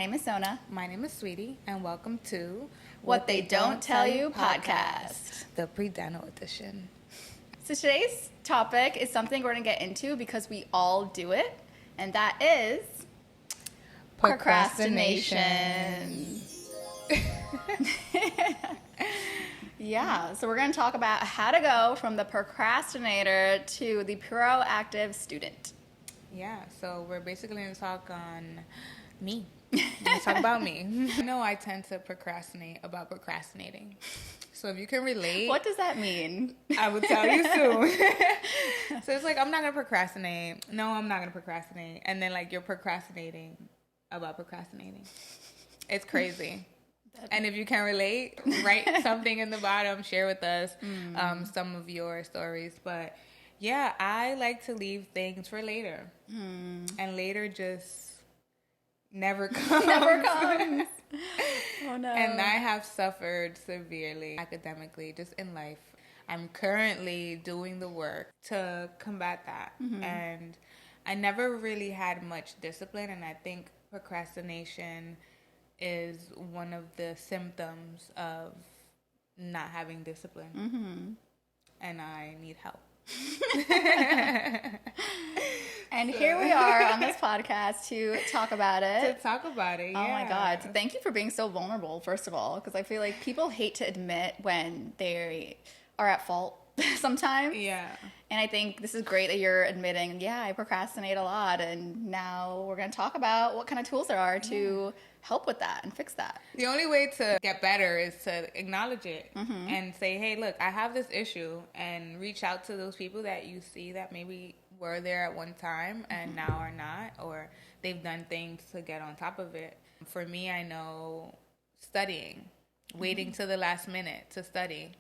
name is Sona. My name is Sweetie, and welcome to What They Don't Tell You podcast, the pre-dental edition. So today's topic is something we're going to get into because we all do it, and that is procrastination. Yeah, so we're going to talk about how to go from the procrastinator to the proactive student. Yeah, so we're basically going to talk on me. Let's talk about me. I know I tend to procrastinate about procrastinating. So if you can relate. What does that mean? I will tell you soon. So it's like, I'm not going to procrastinate. No, I'm not going to procrastinate. And then like you're procrastinating about procrastinating. It's crazy. And if you can relate, write something in the bottom, share with us some of your stories. But yeah, I like to leave things for later. And later just never comes. Never comes. Oh no. And I have suffered severely academically, just in life. I'm currently doing the work to combat that. And I never really had much discipline, and I think procrastination is one of the symptoms of not having discipline. And I need help. And here we are on this podcast to talk about it. To talk about it, yeah. Oh my God. So thank you for being so vulnerable, first of all, because I feel like people hate to admit when they are at fault sometimes. Yeah. And I think this is great that you're admitting, yeah, I procrastinate a lot. And now we're going to talk about what kind of tools there are to help with that and fix that. The only way to get better is to acknowledge it and say, hey, look, I have this issue, and reach out to those people that you see that maybe were there at one time and now are not, or they've done things to get on top of it. For me, I know studying, waiting to the last minute to study.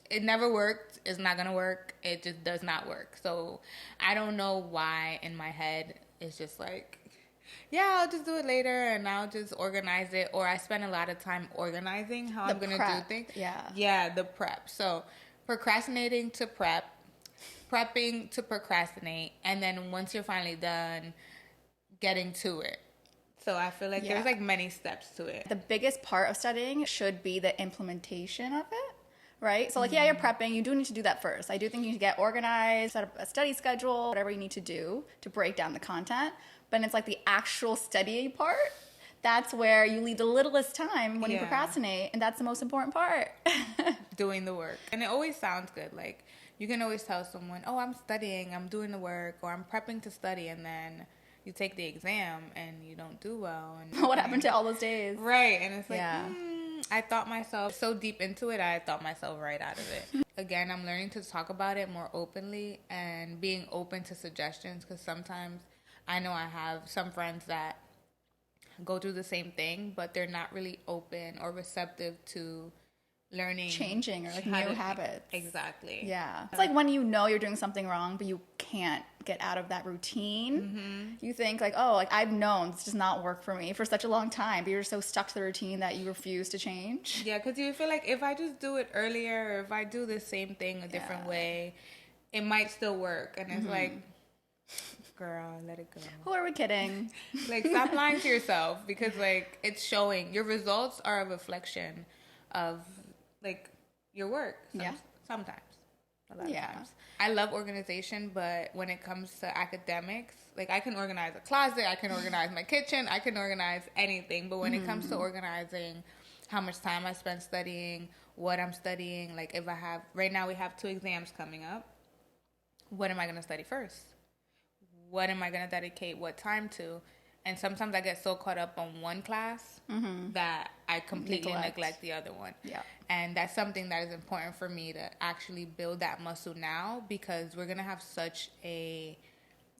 It never worked. It's not going to work. It just does not work. So I don't know why in my head it's just like, yeah, I'll just do it later and I'll just organize it. Or I spend a lot of time organizing how I'm going to do things. Yeah, the prep. So procrastinating to prep, prepping to procrastinate, and then once you're finally done, getting to it. So I feel like there's like many steps to it. The biggest part of studying should be the implementation of it. Right? So, like, yeah, you're prepping. You do need to do that first. I do think you need to get organized, set up a study schedule, whatever you need to do to break down the content. But it's like the actual studying part. That's where you leave the littlest time when you procrastinate. And that's the most important part. Doing the work. And it always sounds good. Like, you can always tell someone, oh, I'm studying, I'm doing the work, or I'm prepping to study. And then you take the exam and you don't do well. And what happened to all those days? Right. And it's like, I thought myself so deep into it, I thought myself right out of it. Again, I'm learning to talk about it more openly and being open to suggestions, because sometimes I know I have some friends that go through the same thing, but they're not really open or receptive to learning. Changing or like new habits. Exactly. Yeah. It's like when you know you're doing something wrong, but you can't get out of that routine. You think like, oh, like I've known this does not work for me for such a long time, but you're so stuck to the routine that you refuse to change. Yeah, because you feel like if I just do it earlier, or if I do the same thing a different way, it might still work. And it's like, girl, let it go. Who are we kidding? Like, stop lying to yourself, because like it's showing. Your results are a reflection of like your work. Sometimes. A lot of times. I love organization, but when it comes to academics, like I can organize a closet, I can organize my kitchen, I can organize anything. But when it comes to organizing how much time I spend studying, what I'm studying, like if I have, right now we have 2 exams coming up. What am I going to study first? What am I going to dedicate what time to? And sometimes I get so caught up on one class that I completely neglect the other one. Yeah. And that's something that is important for me to actually build that muscle now, because we're going to have such a,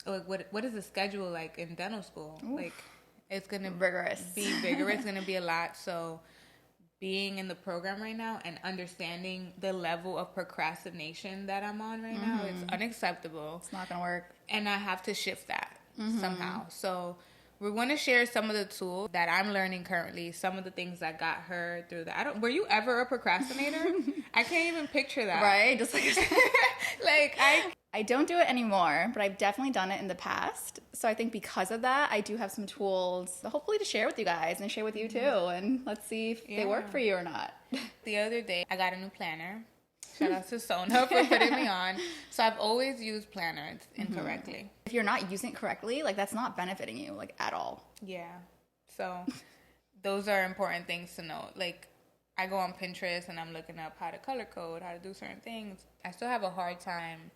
like, what is the schedule like in dental school? Oof. Like, it's going to be vigorous. It's going to be a lot. So being in the program right now and understanding the level of procrastination that I'm on right now, it's unacceptable. It's not going to work. And I have to shift that somehow. So we're going to share some of the tools that I'm learning currently, some of the things that got her through that. Were you ever a procrastinator? I can't even picture that. Right? Just like, I don't do it anymore, but I've definitely done it in the past. So I think because of that, I do have some tools, hopefully to share with you guys and share with you too. And let's see if they work for you or not. The other day, I got a new planner. Shout out to Sona for putting me on. So I've always used planners incorrectly. If you're not using it correctly, like that's not benefiting you like at all. Yeah. So those are important things to know. Like I go on Pinterest and I'm looking up how to color code, how to do certain things. I still have a hard time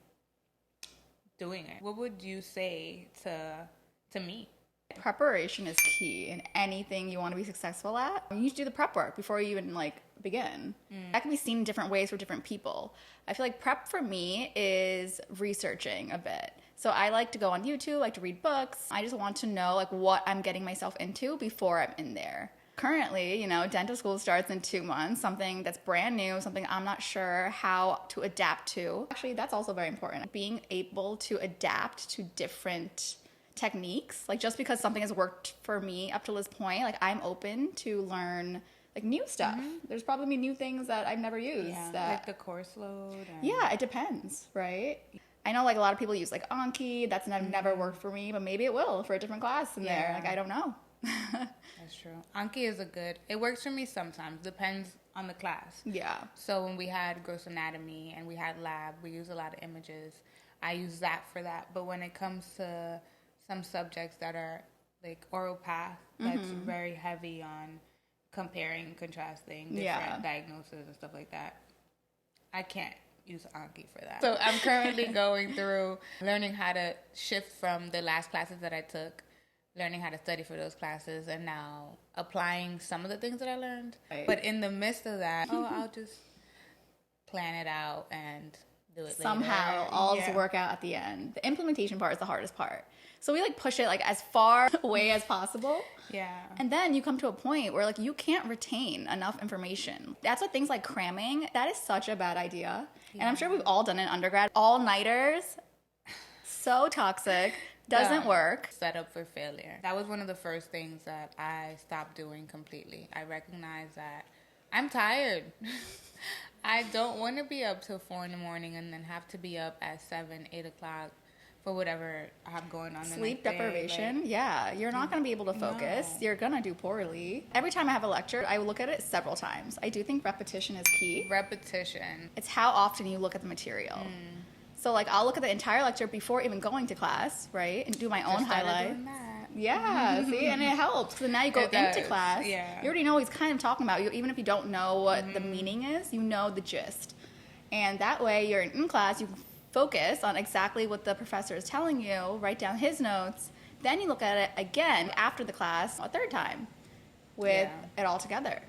doing it. What would you say to me? Preparation is key in anything you want to be successful at. You need to do the prep work before you even like begin. That can be seen in different ways for different people. I feel like prep for me is researching a bit. So I like to go on YouTube, like to read books. I just want to know like what I'm getting myself into before I'm in there. Currently, you know, dental school starts in 2 months, something that's brand new, something I'm not sure how to adapt to. Actually, that's also very important. Being able to adapt to different techniques. Like just because something has worked for me up to this point, like I'm open to learn like new stuff. There's probably new things that I've never used. Yeah, that, like the course load. Yeah, it depends, right? I know like a lot of people use like Anki. That's never worked for me, but maybe it will for a different class in there. Like I don't know. That's true. Anki is it works for me sometimes. Depends on the class. Yeah. So when we had gross anatomy and we had lab, we use a lot of images. I use that for that. But when it comes to some subjects that are like oral path, that's very heavy on comparing, contrasting, different diagnoses and stuff like that. I can't use Anki for that. So I'm currently going through learning how to shift from the last classes that I took, learning how to study for those classes, and now applying some of the things that I learned. Right. But in the midst of that, I'll just plan it out and do it somehow later. All just work out at the end. The implementation part is the hardest part. So we like push it like as far away as possible. Yeah. And then you come to a point where like you can't retain enough information. That's what things like cramming, that is such a bad idea. Yeah. And I'm sure we've all done it in undergrad. All-nighters, so toxic, doesn't work. Set up for failure. That was one of the first things that I stopped doing completely. I recognized that I'm tired. I don't want to be up till 4 a.m. and then have to be up at 7, 8 o'clock for whatever I have going on. Sleep deprivation, you're not going to be able to focus. No. You're going to do poorly. Every time I have a lecture, I will look at it several times. I do think repetition is key. Repetition. It's how often you look at the material. So like I'll look at the entire lecture before even going to class, right? And do my own highlights. Yeah, see, and it helps. So now you go into class, you already know what he's kind of talking about. Even if you don't know what the meaning is, you know the gist. And that way you're in class, you can focus on exactly what the professor is telling you, write down his notes, then you look at it again after the class a third time with it all together.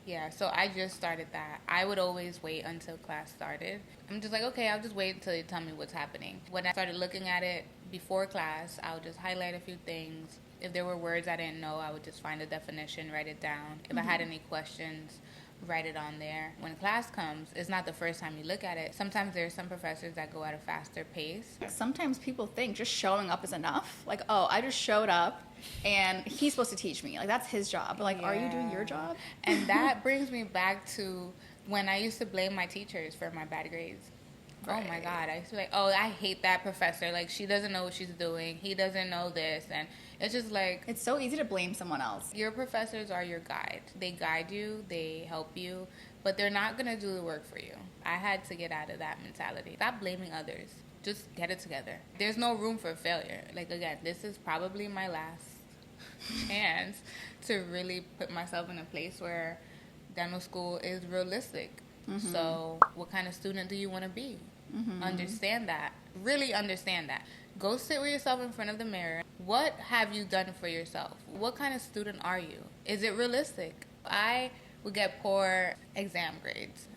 Yeah, so I just started that. I would always wait until class started. I'm just like, okay, I'll just wait until you tell me what's happening. When I started looking at it before class, I would just highlight a few things. If there were words I didn't know, I would just find a definition, write it down. If I had any questions, write it on there. When class comes, it's not the first time you look at it. Sometimes there's some professors that go at a faster pace. Sometimes people think just showing up is enough. Like, oh, I just showed up and he's supposed to teach me. Like, that's his job. But, like, are you doing your job? And that brings me back to when I used to blame my teachers for my bad grades. Right. Oh, my God. I used to be like, oh, I hate that professor. Like, she doesn't know what she's doing. He doesn't know this. And it's just like... It's so easy to blame someone else. Your professors are your guide. They guide you. They help you. But they're not going to do the work for you. I had to get out of that mentality. Stop blaming others. Just get it together. There's no room for failure. Like, again, this is probably my last chance to really put myself in a place where dental school is realistic. So what kind of student do you want to be? Understand that. Really understand that. Go sit with yourself in front of the mirror. What have you done for yourself? What kind of student are you? Is it realistic? I would get poor exam grades.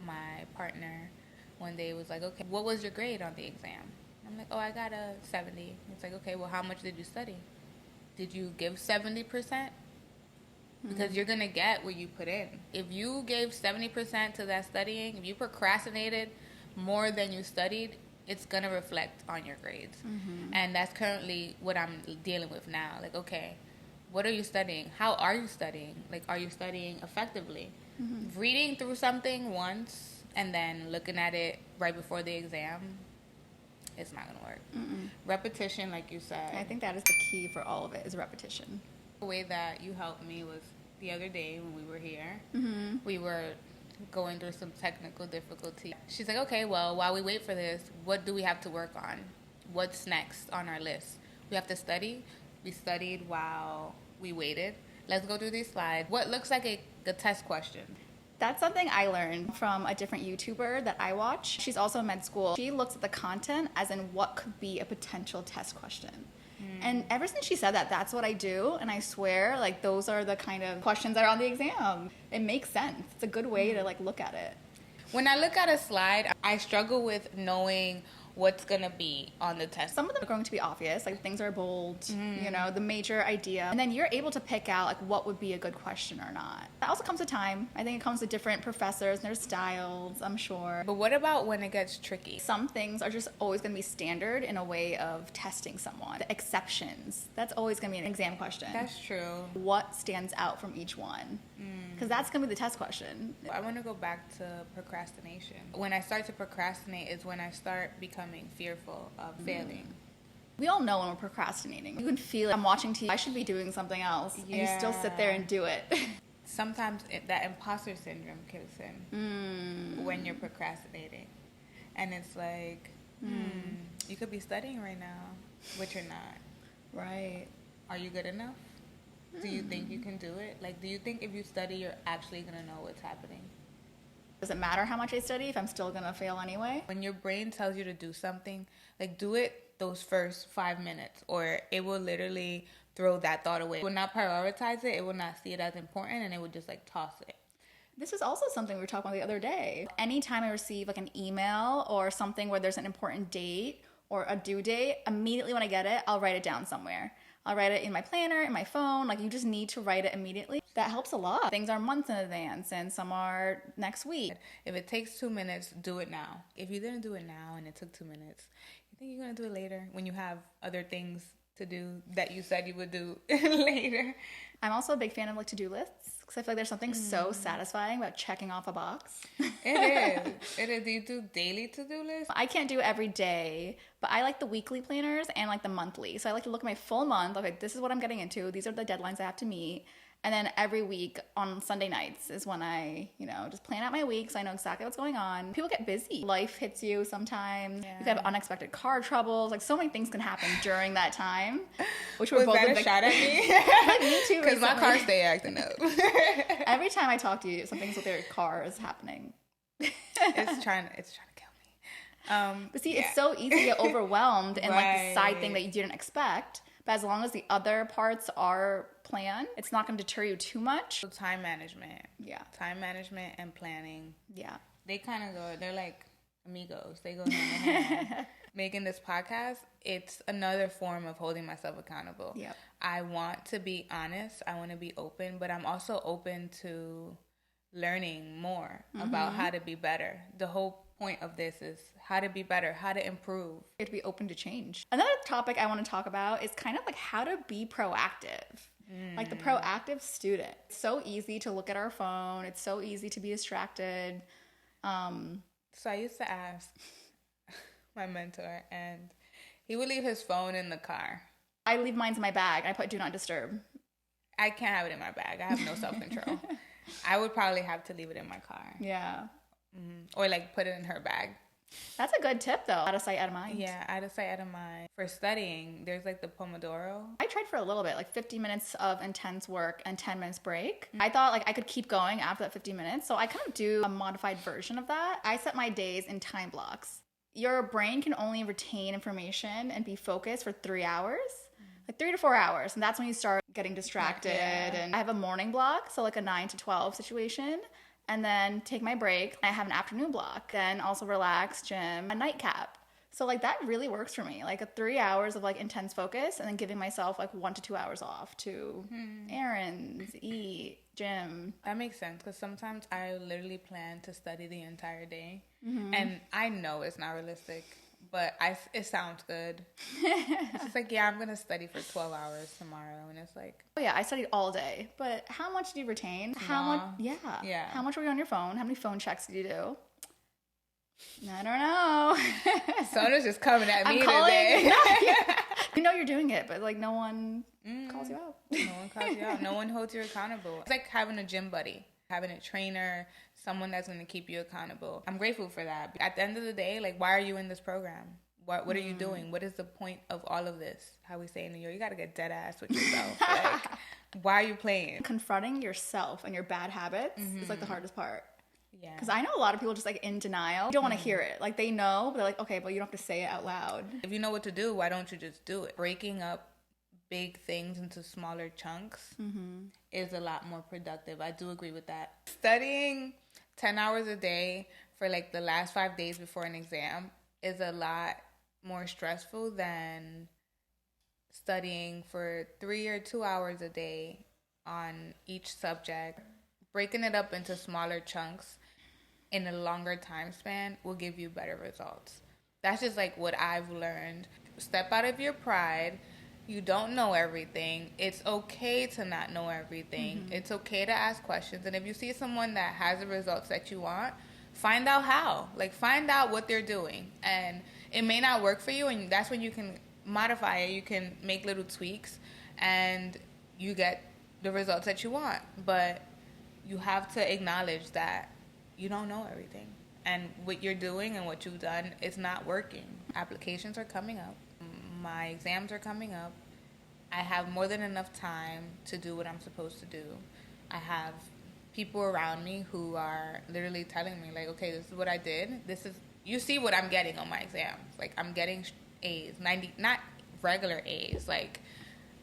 My partner one day was like, okay, what was your grade on the exam? I'm like, oh, I got a 70. It's like, okay, well, how much did you study? Did you give 70%? Because you're going to get what you put in. If you gave 70% to that studying, if you procrastinated more than you studied, it's going to reflect on your grades. And that's currently what I'm dealing with now. Like, okay, what are you studying? How are you studying? Like, are you studying effectively? Reading through something once and then looking at it right before the exam it's not gonna work. Repetition, like you said. I think that is the key for all of it, is repetition. The way that you helped me was the other day when we were here. We were going through some technical difficulty. She's like, okay, well, while we wait for this, what do we have to work on? What's next on our list? We have to study. We studied while we waited. Let's go through these slides. What looks like a test question? That's something I learned from a different YouTuber that I watch. She's also in med school. She looks at the content as in what could be a potential test question. And ever since she said that, that's what I do. And I swear, like, those are the kind of questions that are on the exam. It makes sense. It's a good way to, like, look at it. When I look at a slide, I struggle with knowing what's going to be on the test. Some of them are going to be obvious, like things are bold, you know, the major idea. And then you're able to pick out like what would be a good question or not. That also comes with time. I think it comes with different professors and their styles, I'm sure. But what about when it gets tricky? Some things are just always going to be standard in a way of testing someone. The exceptions, that's always going to be an exam question. That's true. What stands out from each one? Because that's going to be the test question. I want to go back to procrastination. When I start to procrastinate is when I start becoming fearful of failing. We all know when we're procrastinating. You can feel it. I'm watching TV. I should be doing something else. Yeah. And you still sit there and do it. Sometimes that imposter syndrome kicks in when you're procrastinating. And it's like, you could be studying right now, but you're not. Right. Are you good enough? Do you think you can do it? Like, do you think if you study, you're actually going to know what's happening? Does it matter how much I study if I'm still going to fail anyway? When your brain tells you to do something, like, do it those first 5 minutes, or it will literally throw that thought away. It will not prioritize it. It will not see it as important, and it would just, like, toss it. This is also something we were talking about the other day. Anytime I receive, like, an email or something where there's an important date or a due date, immediately when I get it, I'll write it down somewhere. I'll write it in my planner, in my phone. Like, you just need to write it immediately. That helps a lot. Things are months in advance and some are next week. If it takes 2 minutes, do it now. If you didn't do it now and it took 2 minutes, you think you're going to do it later when you have other things to do that you said you would do later? I'm also a big fan of like to-do lists because I feel like there's something so satisfying about checking off a box. It is. It is. Do you do daily to-do lists? I can't do every day, but I like the weekly planners and like the monthly. So I like to look at my full month. Okay, this is what I'm getting into. These are the deadlines I have to meet. And then every week on Sunday nights is when I, you know, just plan out my week so I know exactly what's going on. People get busy. Life hits you sometimes. Yeah. You could have unexpected car troubles. Like, so many things can happen during that time. Which was both that a shot at me? Like, me too. Because my car stay acting up. Every time I talk to you, something's with your car is happening. It's trying to kill me. But see, it's so easy to get overwhelmed and like the side thing that you didn't expect. But as long as the other parts are planned, it's not going to deter you too much. So time management. Yeah. Time management and planning. Yeah. They kind of go, they're like amigos. They go hand in hand. Making this podcast, it's another form of holding myself accountable. Yep. I want to be honest. I want to be open, but I'm also open to learning more about how to be better. The whole point of this is how to be better, how to improve. You have to be open to change. Another topic I want to talk about is kind of like how to be proactive. Like the proactive student. It's so easy to look at our phone. It's so easy to be distracted. So I used to ask my mentor, and he would leave his phone in the car. I leave mine in my bag. I put do not disturb. I can't have it in my bag. I have no self-control. I would probably have to leave it in my car. Yeah. Or like put it in her bag. That's a good tip though. Out of sight, out of mind. Yeah, out of sight, out of mind. For studying, there's like the Pomodoro. I tried for a little bit, like 50 minutes of intense work and 10 minutes break. I thought like I could keep going after that 50 minutes. So I kind of do a modified version of that. I set my days in time blocks. Your brain can only retain information and be focused for 3 hours. Like 3 to 4 hours. And that's when you start getting distracted. Yeah. And I have a morning block, so like a 9 to 12 situation. And then take my break. I have an afternoon block. Then also relax, gym, a nightcap. So like that really works for me. Like a 3 hours of like intense focus and then giving myself like 1 to 2 hours off to errands, eat, gym. That makes sense because sometimes I literally plan to study the entire day. And I know it's not realistic, but it sounds good. It's just like, yeah, I'm going to study for 12 hours tomorrow. And it's like... Oh, yeah, I studied all day. But how much do you retain? How much? Yeah. How much were you on your phone? How many phone checks did you do? I don't know. Sona's just coming at me calling, today. You know you're doing it, but like no one calls you out. No one calls you out. No one holds you accountable. It's like having a gym buddy, having a trainer, someone that's going to keep you accountable. I'm grateful for that. At the end of the day, like, why are you in this program? What are you doing? What is the point of all of this? How we say in New York, you got to get dead ass with yourself. Like, why are you playing? Confronting yourself and your bad habits is like the hardest part. Yeah. Because I know a lot of people just like in denial. You don't want to hear it. Like they know, but they're like, okay, but you don't have to say it out loud. If you know what to do, why don't you just do it? Breaking up big things into smaller chunks is a lot more productive. I do agree with that. Studying 10 hours a day for like the last 5 days before an exam is a lot more stressful than studying for 3 or 2 hours a day on each subject. Breaking it up into smaller chunks in a longer time span will give you better results. That's just like what I've learned. Step out of your pride. You don't know everything. It's okay to not know everything. It's okay to ask questions. And if you see someone that has the results that you want, find out how. Like, find out what they're doing. And it may not work for you, and that's when you can modify it. You can make little tweaks, and you get the results that you want. But you have to acknowledge that you don't know everything. And what you're doing and what you've done is not working. Applications are coming up. My exams are coming up. I have more than enough time to do what I'm supposed to do. I have people around me who are literally telling me, like, okay, this is what I did. You see what I'm getting on my exams. Like, I'm getting A's, 90, not regular A's, like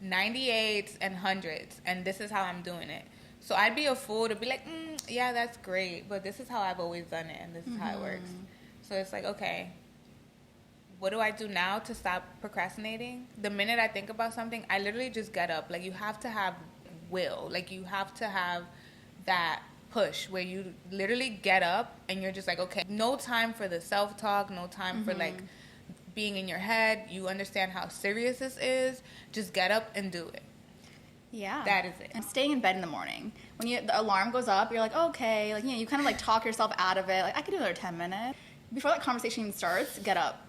98s and 100s. And this is how I'm doing it. So I'd be a fool to be like, yeah, that's great, but this is how I've always done it, and this is how it works. So it's like, okay, what do I do now to stop procrastinating? The minute I think about something, I literally just get up. Like, you have to have will. Like, you have to have that push where you literally get up and you're just like, okay, no time for the self-talk, no time for, like, being in your head. You understand how serious this is. Just get up and do it. Yeah. That is it. And staying in bed in the morning. When the alarm goes up, you're like, okay. Like, you know, you kind of, like, talk yourself out of it. Like, I could do another 10 minutes. Before that conversation even starts, get up.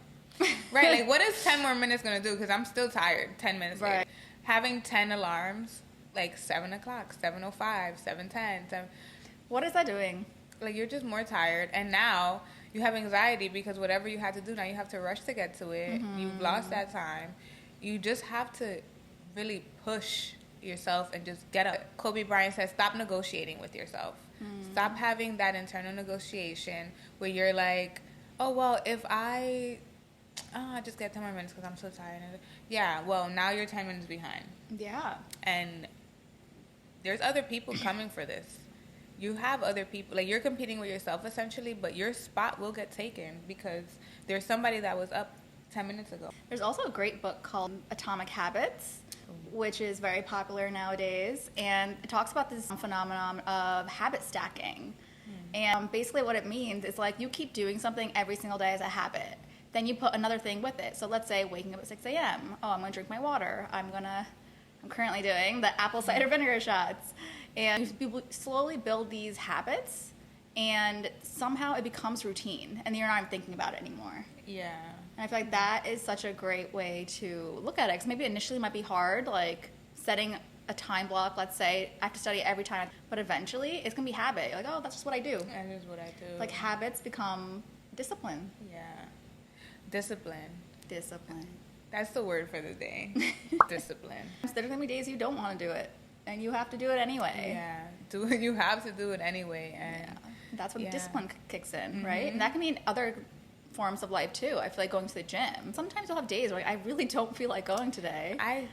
Right, like, what is 10 more minutes going to do? Because I'm still tired 10 minutes later. Having 10 alarms, like 7 o'clock, 7:05, 7:10. What is that doing? Like, you're just more tired. And now you have anxiety because whatever you had to do, now you have to rush to get to it. You've lost that time. You just have to really push yourself and just get up. Kobe Bryant says, stop negotiating with yourself. Stop having that internal negotiation where you're like, oh, well, if I just get 10 more minutes because I'm so tired. Yeah, well, now you're 10 minutes behind. Yeah. And there's other people coming for this. You have other people. Like, you're competing with yourself, essentially, but your spot will get taken because there's somebody that was up 10 minutes ago. There's also a great book called Atomic Habits, which is very popular nowadays. And it talks about this phenomenon of habit stacking. And basically what it means is, like, you keep doing something every single day as a habit. Then you put another thing with it. So let's say waking up at 6 a.m. Oh, I'm going to drink my water. I'm currently doing the apple cider vinegar shots. And people slowly build these habits, and somehow it becomes routine, and you're not even thinking about it anymore. Yeah. And I feel like that is such a great way to look at it. Because maybe initially it might be hard, like setting a time block. Let's say I have to study every time. But eventually it's going to be habit. You're like, oh, that's just what I do. That is what I do. Like, habits become discipline. Yeah. Discipline. That's the word for the day. Discipline. There's going to be days you don't want to do it, and you have to do it anyway. Yeah. You have to do it anyway. And that's when discipline kicks in, right? And that can mean other forms of life too. I feel like going to the gym. Sometimes you'll have days where I really don't feel like going today. I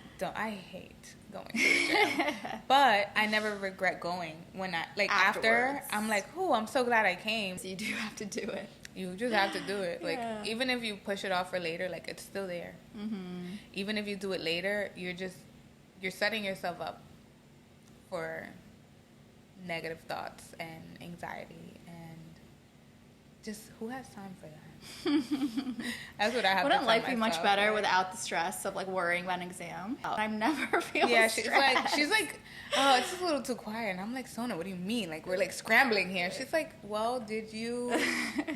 hate going to the gym. But I never regret going. When after, I'm like, oh, I'm so glad I came. So you do have to do it. You just have to do it. Like, even if you push it off for later, like, it's still there. Even if you do it later, you're setting yourself up for negative thoughts and anxiety, and just, who has time for that? That's what I have. Wouldn't to life be myself, much better right? without the stress of like worrying about an exam? I never feel she's like, oh, it's just a little too quiet, and I'm like, Sona, what do you mean? Like we're like scrambling here. She's like, well, did you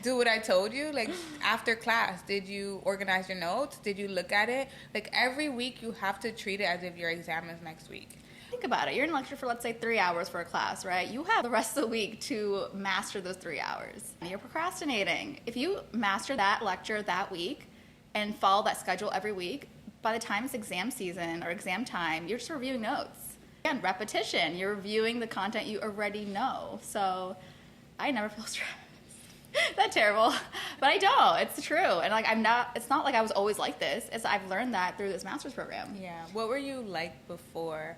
do what I told you? Like after class, did you organize your notes? Did you look at it? Like every week, you have to treat it as if your exam is next week. Think about it. You're in lecture for, let's say, 3 hours for a class, right? You have the rest of the week to master those 3 hours. You're procrastinating. If you master that lecture that week and follow that schedule every week, by the time it's exam season or exam time, you're just reviewing notes. Again, repetition. You're reviewing the content you already know. So I never feel stressed. That's terrible. But I don't. It's true. And like it's not like I was always like this. I've learned that through this master's program. Yeah. What were you like before?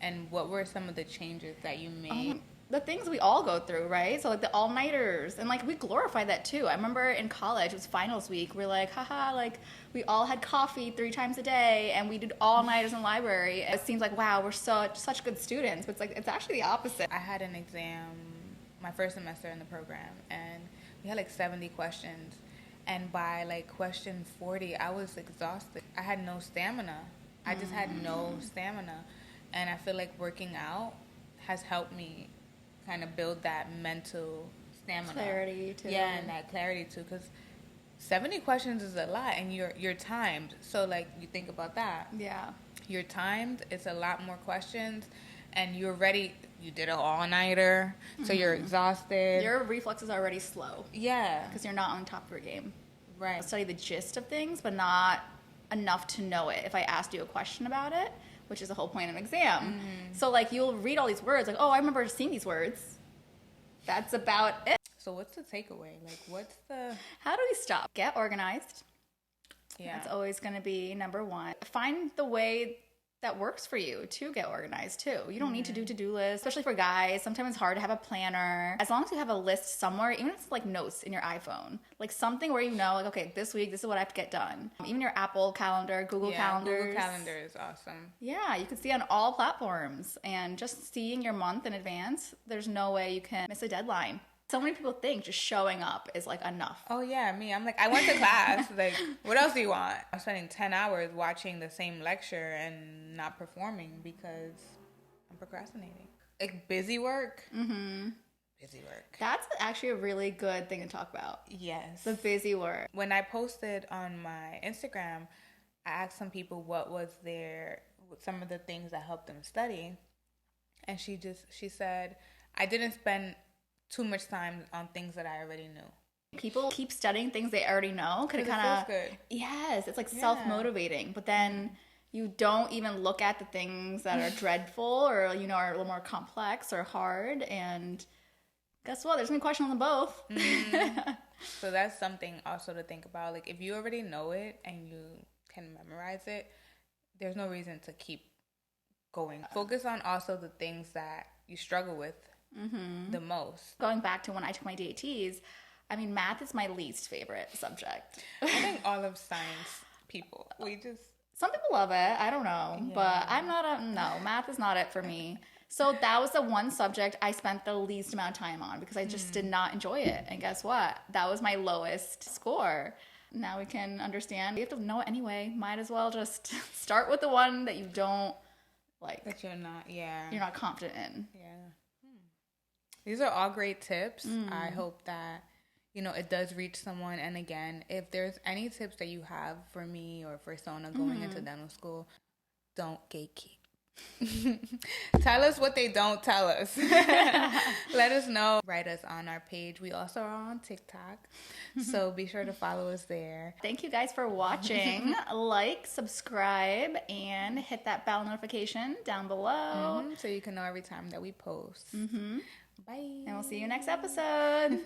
And what were some of the changes that you made? The things we all go through, right? So like the all-nighters, and like we glorify that too. I remember in college, it was finals week. We're like, haha, like we all had coffee 3 times a day, and we did all-nighters in the library. It seems like, wow, we're such good students, but it's like it's actually the opposite. I had an exam my first semester in the program, and we had like 70 questions, and by like question 40, I was exhausted. I had no stamina. I just had no stamina. And I feel like working out has helped me kind of build that mental stamina. Clarity, too. Yeah, and that clarity, too. Because 70 questions is a lot, and you're timed. So, like, you think about that. Yeah. You're timed. It's a lot more questions. And you're ready. You did an all-nighter, so you're exhausted. Your reflexes are already slow. Yeah. Because you're not on top of your game. Right. I'll study the gist of things, but not enough to know it. If I asked you a question about it, which is the whole point of an exam. So, like, you'll read all these words, like, oh, I remember seeing these words. That's about it. So what's the takeaway? Like, what's the... How do we stop? Get organized. Yeah. That's always going to be number one. Find the way that works for you to get organized, too. You don't need to do to-do lists, especially for guys. Sometimes it's hard to have a planner. As long as you have a list somewhere, even if it's like notes in your iPhone, like something where you know, like, okay, this week, this is what I have to get done. Even your Apple Calendar, Google Calendars. Google Calendar is awesome. Yeah, you can see on all platforms. And just seeing your month in advance, there's no way you can miss a deadline. So many people think just showing up is like enough. Oh yeah, me. I'm like, I went to class. Like, what else do you want? I'm spending 10 hours watching the same lecture and not performing because I'm procrastinating. Like busy work. Busy work. That's actually a really good thing to talk about. Yes. The busy work. When I posted on my Instagram, I asked some people what was some of the things that helped them study. And she said, I didn't spend too much time on things that I already knew. People keep studying things they already know. Because it feels good. Yes, it's like self-motivating. But then you don't even look at the things that are dreadful or, you know, are a little more complex or hard. And guess what? There's going to be questions on both. So that's something also to think about. Like, if you already know it and you can memorize it, there's no reason to keep going. Focus on also the things that you struggle with the most. Going back to when I took my DATs, I mean, math is my least favorite subject. I think all of science people, some people love it. I don't know. Yeah. But I'm not math is not it for me. So that was the one subject I spent the least amount of time on because I just did not enjoy it. And guess what? That was my lowest score. Now we can understand. You have to know it anyway. Might as well just start with the one that you don't like. That you're not confident in. Yeah. These are all great tips. I hope that, you know, it does reach someone. And again, if there's any tips that you have for me or for Sona going into dental school, don't gatekeep. Tell us what they don't tell us. Let us know. Write us on our page. We also are on TikTok, so be sure to follow us there. Thank you guys for watching. Like, subscribe, and hit that bell notification down below so you can know every time that we post. Bye. And we'll see you next episode.